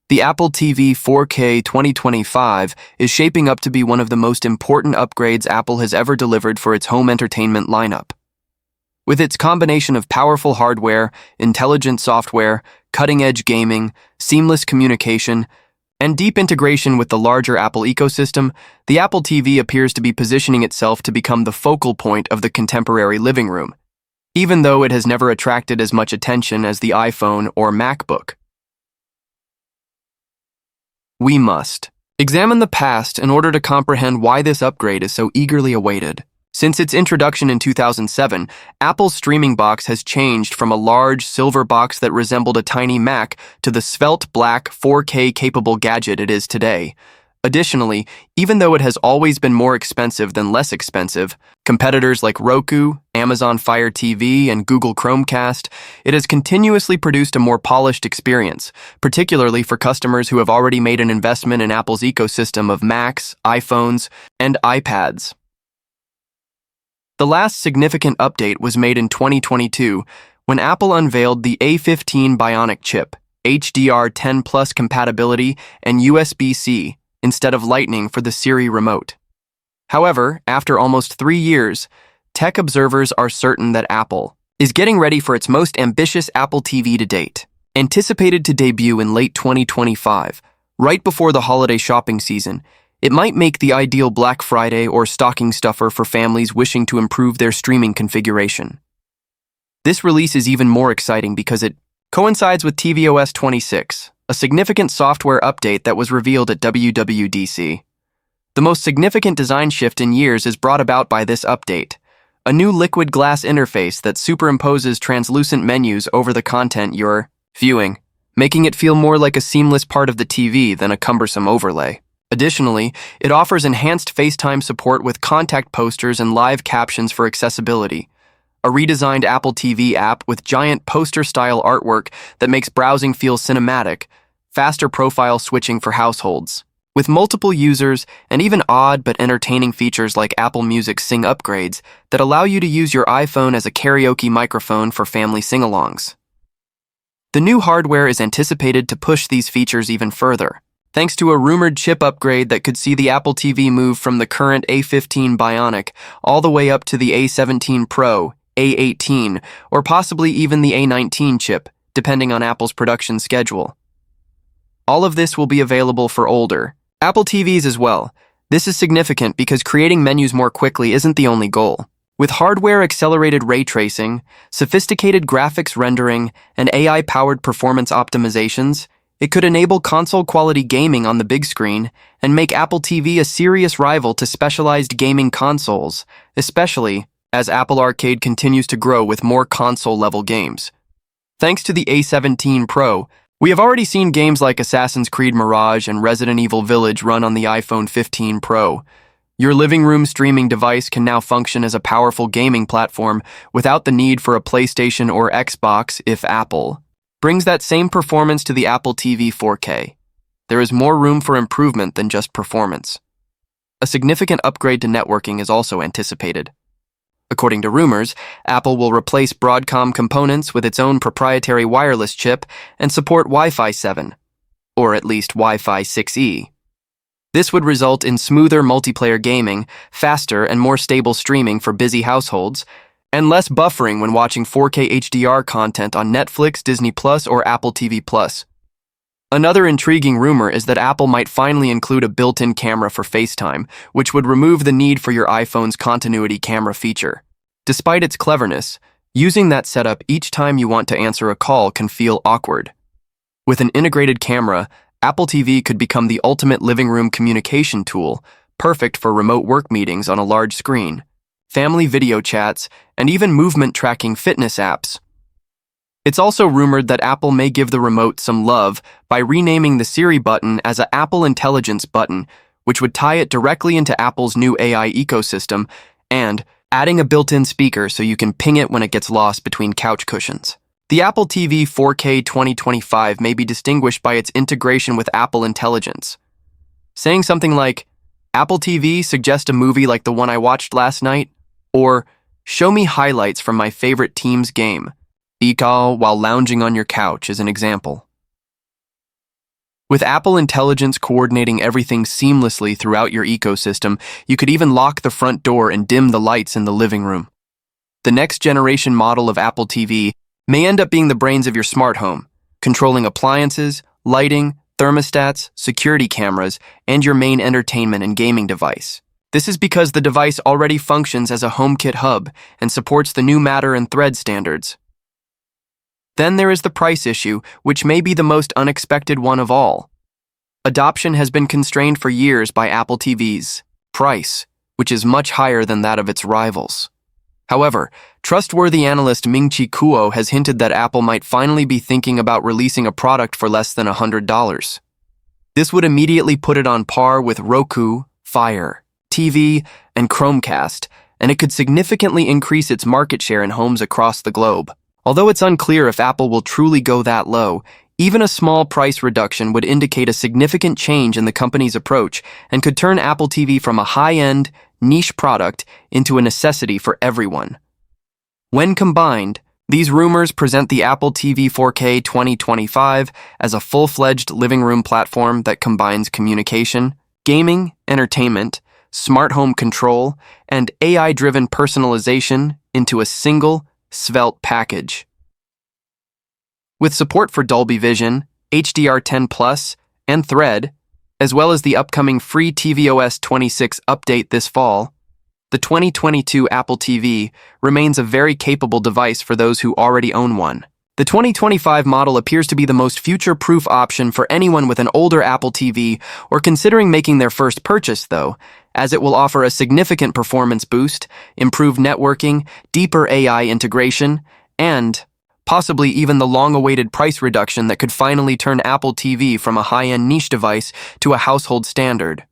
The Apple TV 4K 2025 is shaping up to be one of the most important upgrades Apple has ever delivered for its home entertainment lineup. With its combination of powerful hardware, intelligent software, cutting-edge gaming, seamless communication, and deep integration with the larger Apple ecosystem, the Apple TV appears to be positioning itself to become the focal point of the contemporary living room, even though it has never attracted as much attention as the iPhone or MacBook. We must examine the past in order to comprehend why this upgrade is so eagerly awaited. Since its introduction in 2007, Apple's streaming box has changed from a large silver box that resembled a tiny Mac to the svelte black 4K-capable gadget it is today. Additionally, even though it has always been more expensive than less expensive, competitors like Roku, Amazon Fire TV, and Google Chromecast, it has continuously produced a more polished experience, particularly for customers who have already made an investment in Apple's ecosystem of Macs, iPhones, and iPads. The last significant update was made in 2022 when Apple unveiled the A15 Bionic chip, HDR10 Plus compatibility, and USB-C instead of Lightning for the Siri remote. However, after almost 3 years, tech observers are certain that Apple is getting ready for its most ambitious Apple TV to date. Anticipated to debut in late 2025, right before the holiday shopping season, it might make the ideal Black Friday or stocking stuffer for families wishing to improve their streaming configuration. This release is even more exciting because it coincides with tvOS 26, a significant software update that was revealed at WWDC. The most significant design shift in years is brought about by this update, a new liquid glass interface that superimposes translucent menus over the content you're viewing, making it feel more like a seamless part of the TV than a cumbersome overlay. Additionally, it offers enhanced FaceTime support with contact posters and live captions for accessibility, a redesigned Apple TV app with giant poster-style artwork that makes browsing feel cinematic, faster profile switching for households, with multiple users, and even odd but entertaining features like Apple Music Sing upgrades that allow you to use your iPhone as a karaoke microphone for family sing-alongs. The new hardware is anticipated to push these features even further, thanks to a rumored chip upgrade that could see the Apple TV move from the current A15 Bionic all the way up to the A17 Pro, A18, or possibly even the A19 chip, depending on Apple's production schedule. All of this will be available for older Apple TVs as well. This is significant because creating menus more quickly isn't the only goal. With hardware-accelerated ray tracing, sophisticated graphics rendering, and AI-powered performance optimizations, it could enable console-quality gaming on the big screen and make Apple TV a serious rival to specialized gaming consoles, especially as Apple Arcade continues to grow with more console-level games. Thanks to the A17 Pro, we have already seen games like Assassin's Creed Mirage and Resident Evil Village run on the iPhone 15 Pro. Your living room streaming device can now function as a powerful gaming platform without the need for a PlayStation or Xbox if Apple brings that same performance to the Apple TV 4K. There is more room for improvement than just performance. A significant upgrade to networking is also anticipated. According to rumors, Apple will replace Broadcom components with its own proprietary wireless chip and support Wi-Fi 7, or at least Wi-Fi 6E. This would result in smoother multiplayer gaming, faster and more stable streaming for busy households, and less buffering when watching 4K HDR content on Netflix, Disney Plus, or Apple TV Plus. Another intriguing rumor is that Apple might finally include a built-in camera for FaceTime, which would remove the need for your iPhone's continuity camera feature. Despite its cleverness, using that setup each time you want to answer a call can feel awkward. With an integrated camera, Apple TV could become the ultimate living room communication tool, perfect for remote work meetings on a large screen, family video chats, and even movement-tracking fitness apps. It's also rumored that Apple may give the remote some love by renaming the Siri button as a Apple Intelligence button, which would tie it directly into Apple's new AI ecosystem, and adding a built-in speaker so you can ping it when it gets lost between couch cushions. The Apple TV 4K 2025 may be distinguished by its integration with Apple Intelligence. Saying something like, "Apple TV, suggest a movie like the one I watched last night," or "Show me highlights from my favorite team's game," while lounging on your couch is an example. With Apple Intelligence coordinating everything seamlessly throughout your ecosystem, you could even lock the front door and dim the lights in the living room. The next generation model of Apple TV may end up being the brains of your smart home, controlling appliances, lighting, thermostats, security cameras, and your main entertainment and gaming device. This is because the device already functions as a HomeKit hub and supports the new Matter and Thread standards. Then there is the price issue, which may be the most unexpected one of all. Adoption has been constrained for years by Apple TV's price, which is much higher than that of its rivals. However, trustworthy analyst Ming-Chi Kuo has hinted that Apple might finally be thinking about releasing a product for less than $100. This would immediately put it on par with Roku, Fire TV, and Chromecast, and it could significantly increase its market share in homes across the globe. Although it's unclear if Apple will truly go that low, even a small price reduction would indicate a significant change in the company's approach and could turn Apple TV from a high-end, niche product into a necessity for everyone. When combined, these rumors present the Apple TV 4K 2025 as a full-fledged living room platform that combines communication, gaming, entertainment, smart home control, and AI-driven personalization into a single, svelte package. With support for Dolby Vision, HDR10+, and Thread, as well as the upcoming free tvOS 26 update this fall, the 2022 Apple TV remains a very capable device for those who already own one. The 2025 model appears to be the most future-proof option for anyone with an older Apple TV or considering making their first purchase, though, as it will offer a significant performance boost, improved networking, deeper AI integration, and possibly even the long-awaited price reduction that could finally turn Apple TV from a high-end niche device to a household standard.